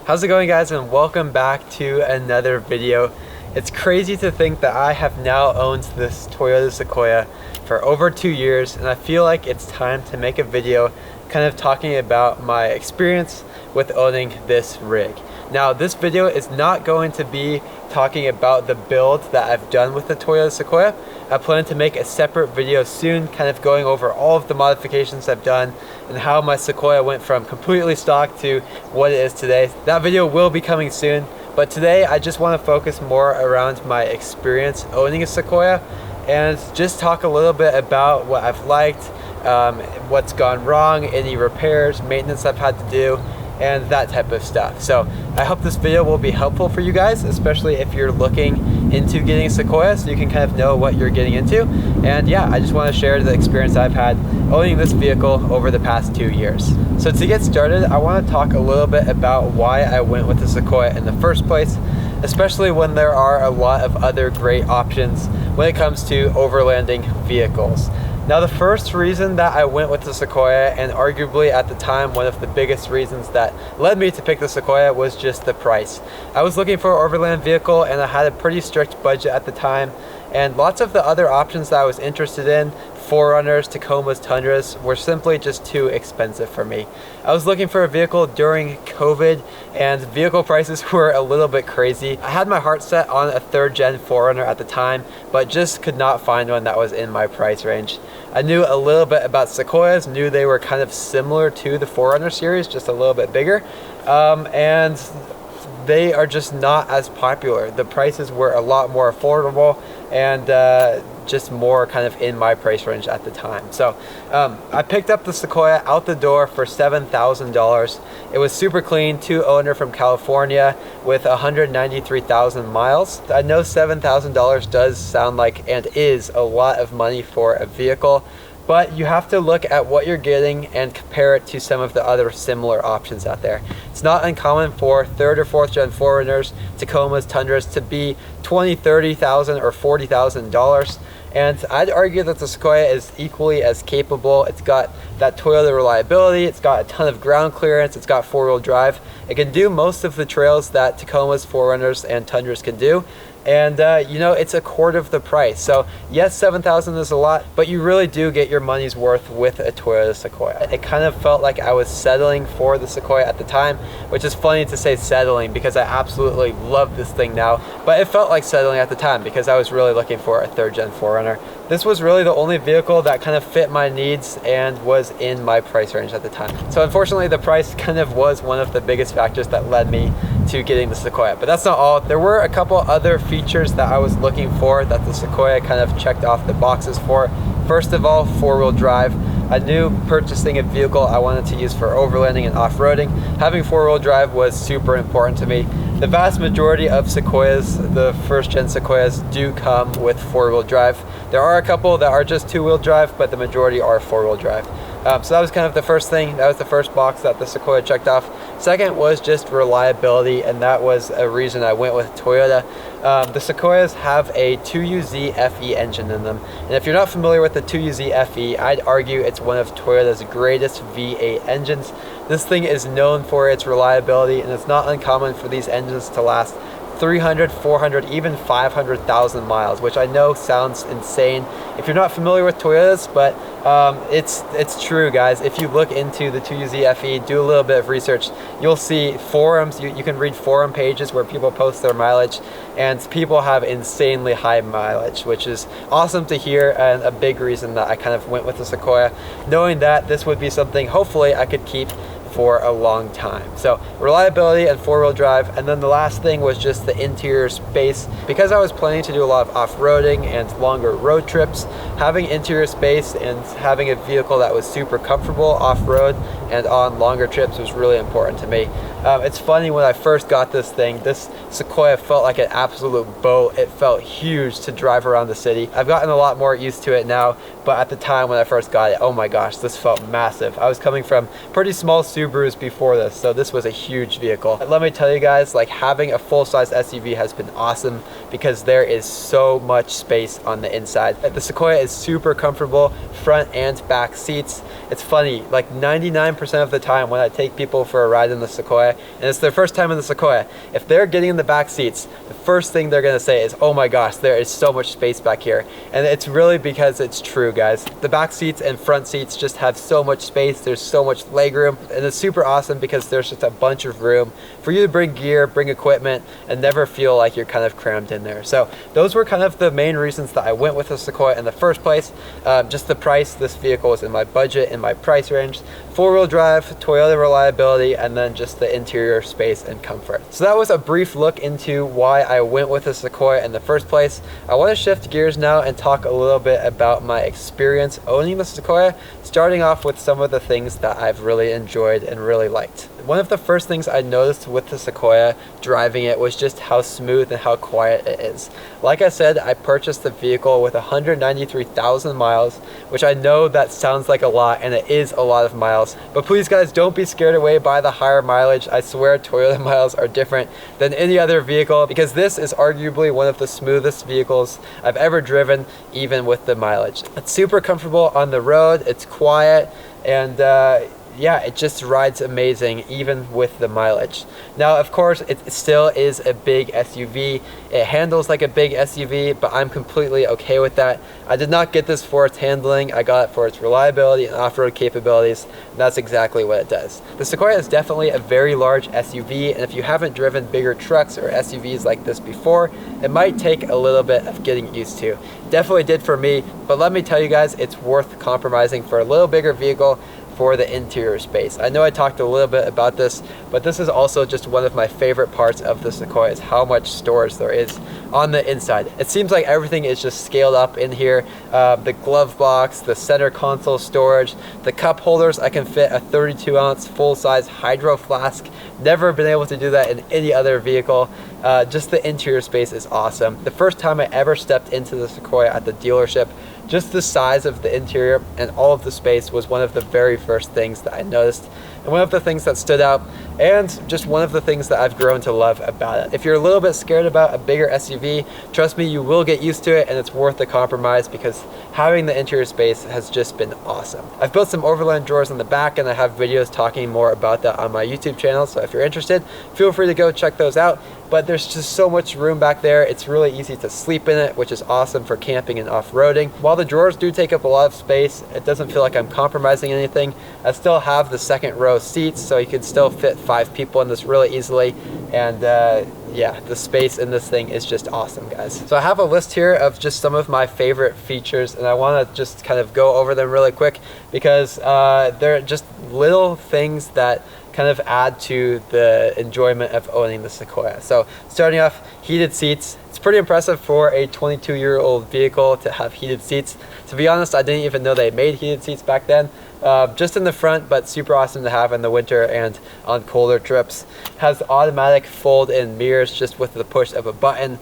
How's it going, guys, and welcome back to another video. It's crazy to think that I have now owned this Toyota Sequoia for over 2 years, and I feel like it's time to make a video kind of talking about my experience with owning this rig. Now, this video is not going to be talking about the build that I've done with the Toyota Sequoia. I plan to make a separate video soon, kind of going over all of the modifications I've done and how my Sequoia went from completely stock to what it is today. That video will be coming soon, but today I just want to focus more around my experience owning a Sequoia and just talk a little bit about what I've liked, what's gone wrong, any repairs, maintenance I've had to do, and that type of stuff. So I hope this video will be helpful for you guys, especially if you're looking into getting a Sequoia, so you can kind of know what you're getting into. And yeah, I just want to share the experience I've had owning this vehicle over the past 2 years. So to get started, I want to talk a little bit about why I went with the Sequoia in the first place, especially when there are a lot of other great options when it comes to overlanding vehicles. Now, the first reason that I went with the Sequoia, and arguably at the time one of the biggest reasons that led me to pick the Sequoia, was just the price. I was looking for an overland vehicle and I had a pretty strict budget at the time, and lots of the other options that I was interested in, 4Runners, Tacomas, Tundras, were simply just too expensive for me. I was looking for a vehicle during COVID and vehicle prices were a little bit crazy. I had my heart set on a 3rd gen 4Runner at the time, but just could not find one that was in my price range. I knew a little bit about Sequoias, knew they were kind of similar to the 4Runner series, just a little bit bigger, and they are just not as popular. The prices were a lot more affordable and just more kind of in my price range at the time. So I picked up the Sequoia out the door for $7,000. It was super clean, 2-owner from California with 193,000 miles. I know $7,000 does sound like and is a lot of money for a vehicle, but you have to look at what you're getting and compare it to some of the other similar options out there. It's not uncommon for 3rd or 4th gen 4Runners, Tacomas, Tundras to be $20,000, $30,000 or $40,000. And I'd argue that the Sequoia is equally as capable. It's got that Toyota reliability, it's got a ton of ground clearance, it's got 4-wheel drive. It can do most of the trails that Tacomas, 4Runners, and Tundras can do. And you know, it's a quarter of the price. So yes, $7,000 is a lot, but you really do get your money's worth with a Toyota Sequoia. It kind of felt like I was settling for the Sequoia at the time, which is funny to say settling because I absolutely love this thing now, but it felt like settling at the time because I was really looking for a 3rd gen 4Runner. This was really the only vehicle that kind of fit my needs and was in my price range at the time. So unfortunately, the price kind of was one of the biggest factors that led me to getting the Sequoia. But that's not all. There were a couple other features that I was looking for that the Sequoia kind of checked off the boxes for. First of all, 4-wheel drive. I knew purchasing a vehicle I wanted to use for overlanding and off-roading, having 4-wheel drive was super important to me. The vast majority of Sequoias, the 1st gen Sequoias, do come with 4-wheel drive. There are a couple that are just 2-wheel drive, but the majority are 4-wheel drive. So that was kind of the first thing. That was the first box that the Sequoia checked off. Second was just reliability, and that was a reason I went with Toyota. The Sequoias have a 2UZ FE engine in them, and if you're not familiar with the 2UZ FE, I'd argue it's one of Toyota's greatest V8 engines. This thing is known for its reliability, and it's not uncommon for these engines to last 300, 400, even 500,000 miles, which I know sounds insane if you're not familiar with Toyotas, but it's true, guys. If you look into the 2UZ FE, do a little bit of research, you'll see forums, you can read forum pages where people post their mileage, and people have insanely high mileage, which is awesome to hear, and a big reason that I kind of went with the Sequoia, knowing that this would be something hopefully I could keep for a long time. So reliability and 4-wheel drive, and then the last thing was just the interior space. Because I was planning to do a lot of off-roading and longer road trips, having interior space and having a vehicle that was super comfortable off-road and on longer trips was really important to me. It's funny, when I first got this thing, this Sequoia felt like an absolute boat. It felt huge to drive around the city. I've gotten a lot more used to it now, but at the time when I first got it, oh my gosh, this felt massive. I was coming from pretty small suit Subarus before this, so this was a huge vehicle. But let me tell you guys, like, having a full-size SUV has been awesome because there is so much space on the inside. The Sequoia is super comfortable, front and back seats. It's funny, like 99% of the time when I take people for a ride in the Sequoia, and it's their first time in the Sequoia, if they're getting in the back seats, the first thing they're gonna say is, oh my gosh, there is so much space back here. And it's really because it's true, guys. The back seats and front seats just have so much space, there's so much leg room, and it's super awesome because there's just a bunch of room for you to bring gear, bring equipment, and never feel like you're kind of crammed in there. So those were kind of the main reasons that I went with the Sequoia in the first place. Just the price, this vehicle was in my budget, in my price range, 4-wheel drive, Toyota reliability, and then just the interior space and comfort. So that was a brief look into why I went with the Sequoia in the first place. I want to shift gears now and talk a little bit about my experience owning the Sequoia, starting off with some of the things that I've really enjoyed and really liked. One of the first things I noticed with the Sequoia driving it was just how smooth and how quiet it is. Like I said, I purchased the vehicle with 193,000 miles, which I know that sounds like a lot, and it is a lot of miles. But please guys, don't be scared away by the higher mileage. I swear Toyota miles are different than any other vehicle because this is arguably one of the smoothest vehicles I've ever driven, even with the mileage. It's super comfortable on the road, it's quiet, and yeah, it just rides amazing even with the mileage. Now, of course, it still is a big SUV. It handles like a big SUV, but I'm completely okay with that. I did not get this for its handling. I got it for its reliability and off-road capabilities, and that's exactly what it does. The Sequoia is definitely a very large SUV, and if you haven't driven bigger trucks or SUVs like this before, it might take a little bit of getting used to. Definitely did for me, but let me tell you guys, it's worth compromising for a little bigger vehicle for the interior space. I know I talked a little bit about this, but this is also just one of my favorite parts of the Sequoia is how much storage there is on the inside. It seems like everything is just scaled up in here. The glove box, the center console storage, the cup holders. I can fit a 32-ounce full-size hydro flask. Never been able to do that in any other vehicle. Just the interior space is awesome. The first time I ever stepped into the Sequoia at the dealership, just the size of the interior and all of the space was one of the very first things that I noticed, and one of the things that stood out, and just one of the things that I've grown to love about it. If you're a little bit scared about a bigger SUV, trust me, you will get used to it, and it's worth the compromise because having the interior space has just been awesome. I've built some Overland drawers in the back, and I have videos talking more about that on my YouTube channel, so if you're interested, feel free to go check those out. But there's just so much room back there. It's really easy to sleep in it, which is awesome for camping and off-roading. While the drawers do take up a lot of space, it doesn't feel like I'm compromising anything. I still have the second row seats, so you can still fit 5 people in this really easily. And yeah, the space in this thing is just awesome, guys. So I have a list here of just some of my favorite features, and I want to just kind of go over them really quick because they're just little things that kind of add to the enjoyment of owning the Sequoia. So starting off, heated seats. It's pretty impressive for a 22-year-old vehicle to have heated seats. To be honest, I didn't even know they made heated seats back then. Just in the front, but super awesome to have in the winter and on colder trips. Has automatic fold-in mirrors just with the push of a button.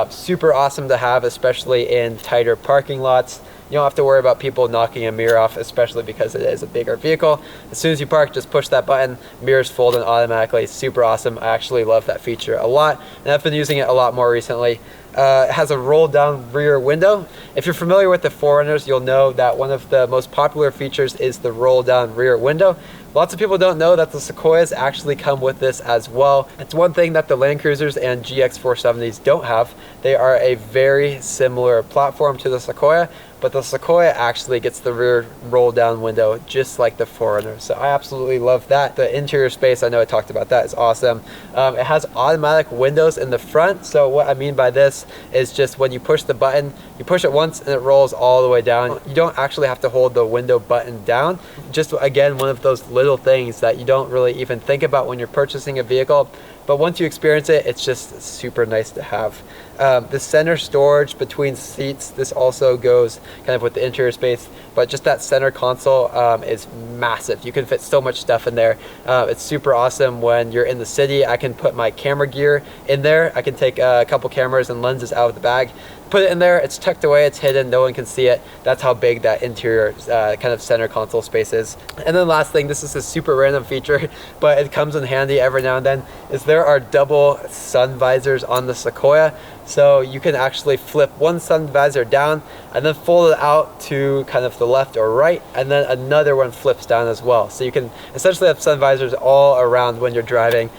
Super awesome to have, especially in tighter parking lots. You don't have to worry about people knocking a mirror off, especially because it is a bigger vehicle. As soon as you park, just push that button, mirrors fold in automatically. Super awesome. I actually love that feature a lot, and I've been using it a lot more recently. It has a roll down rear window. If you're familiar with the 4Runners, you'll know that one of the most popular features is the roll down rear window. Lots of people don't know that the Sequoias actually come with this as well. It's one thing that the Land Cruisers and GX470s don't have. They are a very similar platform to the Sequoia, but the Sequoia actually gets the rear roll down window just like the 4Runner. So I absolutely love that. The interior space, I know I talked about that, is awesome. It has automatic windows in the front. So what I mean by this is just when you push the button, you push it once and it rolls all the way down. You don't actually have to hold the window button down. Just again, one of those little things that you don't really even think about when you're purchasing a vehicle. But once you experience it, it's just super nice to have. The center storage between seats, this also goes kind of with the interior space, but just that center console is massive. You can fit so much stuff in there. It's super awesome when you're in the city. I can put my camera gear in there. I can take a couple cameras and lenses out of the bag. put it in there, it's tucked away, it's hidden, no one can see it. That's how big that interior kind of center console space is. And then last thing, this is a super random feature, but it comes in handy every now and then, is there are double sun visors on the Sequoia. So you can actually flip one sun visor down and then fold it out to kind of the left or right, and then another one flips down as well. So you can essentially have sun visors all around when you're driving,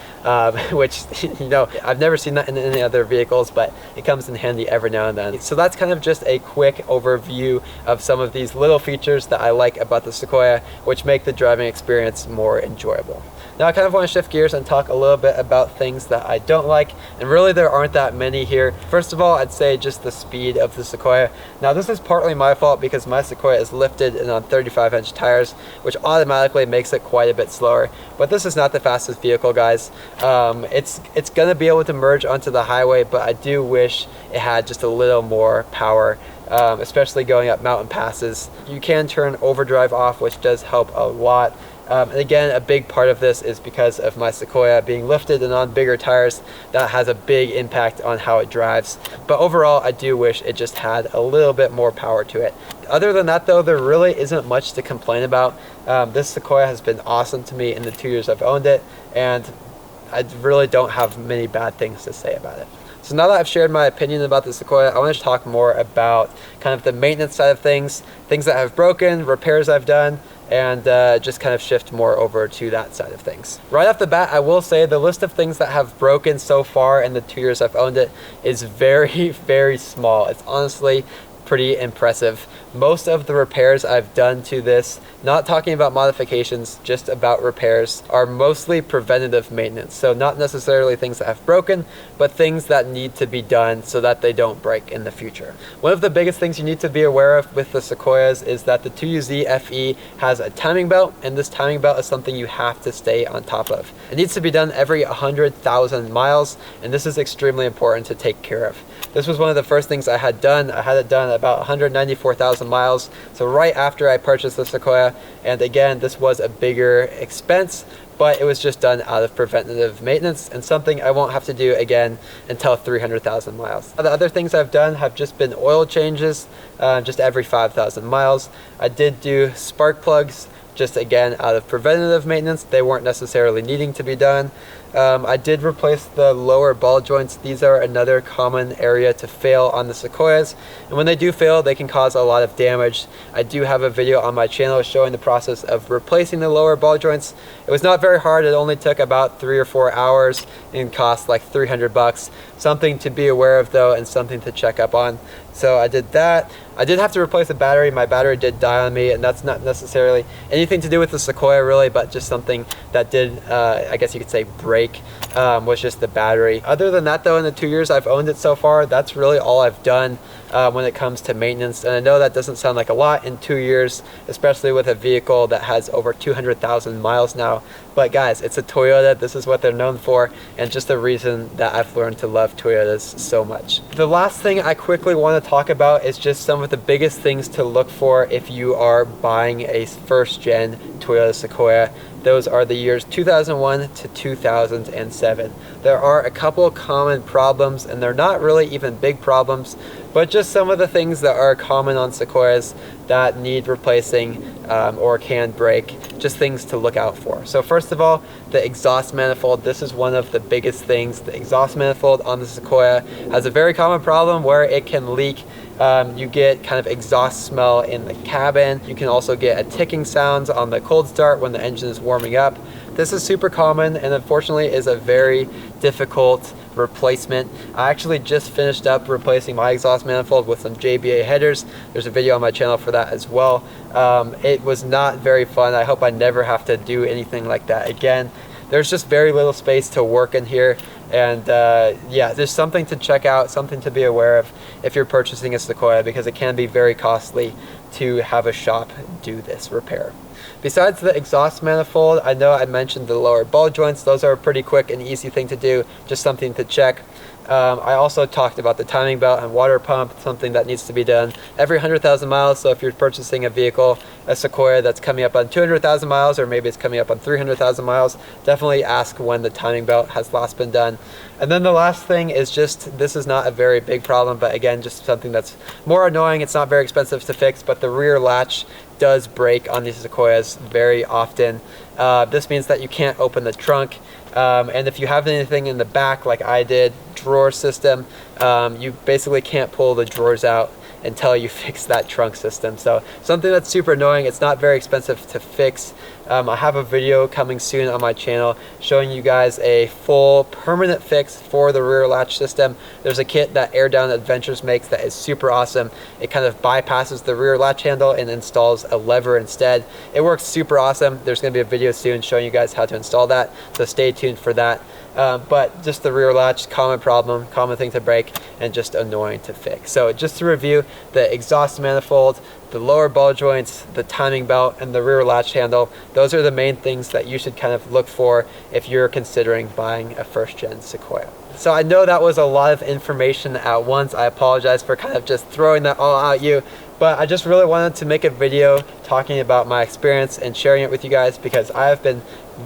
which, you know, I've never seen that in any other vehicles, but it comes in handy every now and then. So that's kind of just a quick overview of some of these little features that I like about the Sequoia, which make the driving experience more enjoyable. Now I kind of want to shift gears and talk a little bit about things that I don't like, and really there aren't that many here. First of all, I'd say just the speed of the Sequoia. Now this is partly my fault because my Sequoia is lifted and on 35-inch tires, which automatically makes it quite a bit slower. But this is not the fastest vehicle, guys. It's gonna be able to merge onto the highway, but I do wish it had just a little more power. Especially going up mountain passes. You can turn overdrive off, which does help a lot. And again, a big part of this is because of my Sequoia being lifted and on bigger tires. That has a big impact on how it drives. But overall, I do wish it just had a little bit more power to it. Other than that though, there really isn't much to complain about. This Sequoia has been awesome to me in the 2 years I've owned it, and I really don't have many bad things to say about it. So now that I've shared my opinion about the Sequoia, I want to talk more about kind of the maintenance side of things that have broken, repairs I've done, and just kind of shift more over to that side of things. Right off the bat, I will say the list of things that have broken so far in the 2 years I've owned it is very, very small. It's honestly pretty impressive. Most of the repairs I've done to this, not talking about modifications, just about repairs, are mostly preventative maintenance. So not necessarily things that have broken, but things that need to be done so that they don't break in the future. One of the biggest things you need to be aware of with the Sequoias is that the 2UZ FE has a timing belt, and this timing belt is something you have to stay on top of. It needs to be done every 100,000 miles, and this is extremely important to take care of. This was one of the first things I had done. I had it done about 194,000 miles, so right after I purchased the Sequoia. And again, this was a bigger expense, but it was just done out of preventative maintenance and something I won't have to do again until 300,000 miles. The other things I've done have just been oil changes, just every 5,000 miles. I did do spark plugs, just again out of preventative maintenance. They weren't necessarily needing to be done. I did replace the lower ball joints. These are another common area to fail on the Sequoias, and when they do fail, they can cause a lot of damage. I do have a video on my channel showing the process of replacing the lower ball joints. It was not very hard. It only took about 3 or 4 hours and cost like 300 bucks. Something to be aware of though, and something to check up on. So I did that. I did have to replace the battery. My battery did die on me, and that's not necessarily anything to do with the Sequoia really, but just something that did, I guess you could say, break, was just the battery. Other than that though, in the 2 years I've owned it so far, that's really all I've done when it comes to maintenance. And I know that doesn't sound like a lot in 2 years, especially with a vehicle that has over 200,000 miles now. But guys, it's a Toyota. This is what they're known for, and just the reason that I've learned to love Toyotas so much. The last thing I quickly want to talk about is just some of the biggest things to look for if you are buying a first-gen Toyota Sequoia. Those are the years 2001 to 2007. There are a couple common problems, and they're not really even big problems, but just some of the things that are common on Sequoias that need replacing or can break, just things to look out for. So first of all, the exhaust manifold. This is one of the biggest things. The exhaust manifold on the Sequoia has a very common problem where it can leak. You get kind of exhaust smell in the cabin. You can also get a ticking sound on the cold start when the engine is warming up. This is super common and unfortunately is a very difficult replacement. I actually just finished up replacing my exhaust manifold with some JBA headers. There's a video on my channel for that as well. It was not very fun. I hope I never have to do anything like that again. There's just very little space to work in here, and yeah, there's something to check out, something to be aware of if you're purchasing a Sequoia, because it can be very costly to have a shop do this repair. Besides the exhaust manifold, I know I mentioned the lower ball joints. Those are a pretty quick and easy thing to do, just something to check. I also talked about the timing belt and water pump, something that needs to be done every 100,000 miles. So if you're purchasing a vehicle, a Sequoia that's coming up on 200,000 miles, or maybe it's coming up on 300,000 miles, definitely ask when the timing belt has last been done. And then the last thing is just, this is not a very big problem, but again, just something that's more annoying. It's not very expensive to fix, but the rear latch does break on these Sequoias very often. This means that you can't open the trunk. And if you have anything in the back, like I did, drawer system, you basically can't pull the drawers out until you fix that trunk system. So something that's super annoying. It's not very expensive to fix. I have a video coming soon on my channel showing you guys a full permanent fix for the rear latch system. There's a kit that Air Down Adventures makes that is super awesome. It kind of bypasses the rear latch handle and installs a lever instead. It works super awesome. There's going to be a video soon showing you guys how to install that, so stay tuned for that. But just the rear latch, common problem, common thing to break, and just annoying to fix. So just to review, the exhaust manifold, the lower ball joints, the timing belt, and the rear latch handle, those are the main things that you should kind of look for if you're considering buying a first-gen Sequoia. So I know that was a lot of information at once. I apologize for kind of just throwing that all at you, but I just really wanted to make a video talking about my experience and sharing it with you guys, because I have been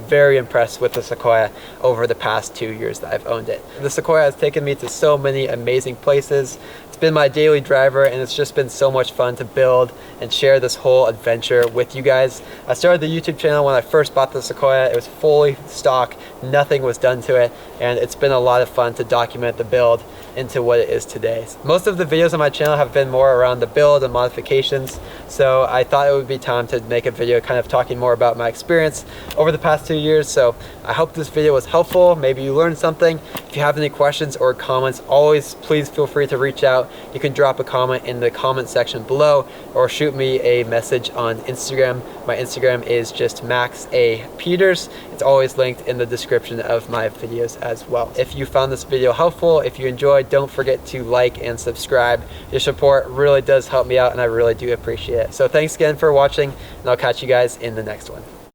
very impressed with the Sequoia over the past 2 years that I've owned it. The Sequoia has taken me to so many amazing places. It's been my daily driver, and it's just been so much fun to build and share this whole adventure with you guys. I started the YouTube channel when I first bought the Sequoia. It was fully stock, nothing was done to it, and it's been a lot of fun to document the build into what it is today. Most of the videos on my channel have been more around the build and modifications, so I thought it would be time to make a video kind of talking more about my experience over the past 2 years. So I hope this video was helpful. Maybe you learned something. If you have any questions or comments, always please feel free to reach out. You can drop a comment in the comment section below, or shoot me a message on Instagram. My Instagram is just Max A. Peters. It's always linked in the description of my videos as well. If you found this video helpful, if you enjoyed, don't forget to like and subscribe. Your support really does help me out, and I really do appreciate it. So thanks again for watching, and I'll catch you guys in the next one.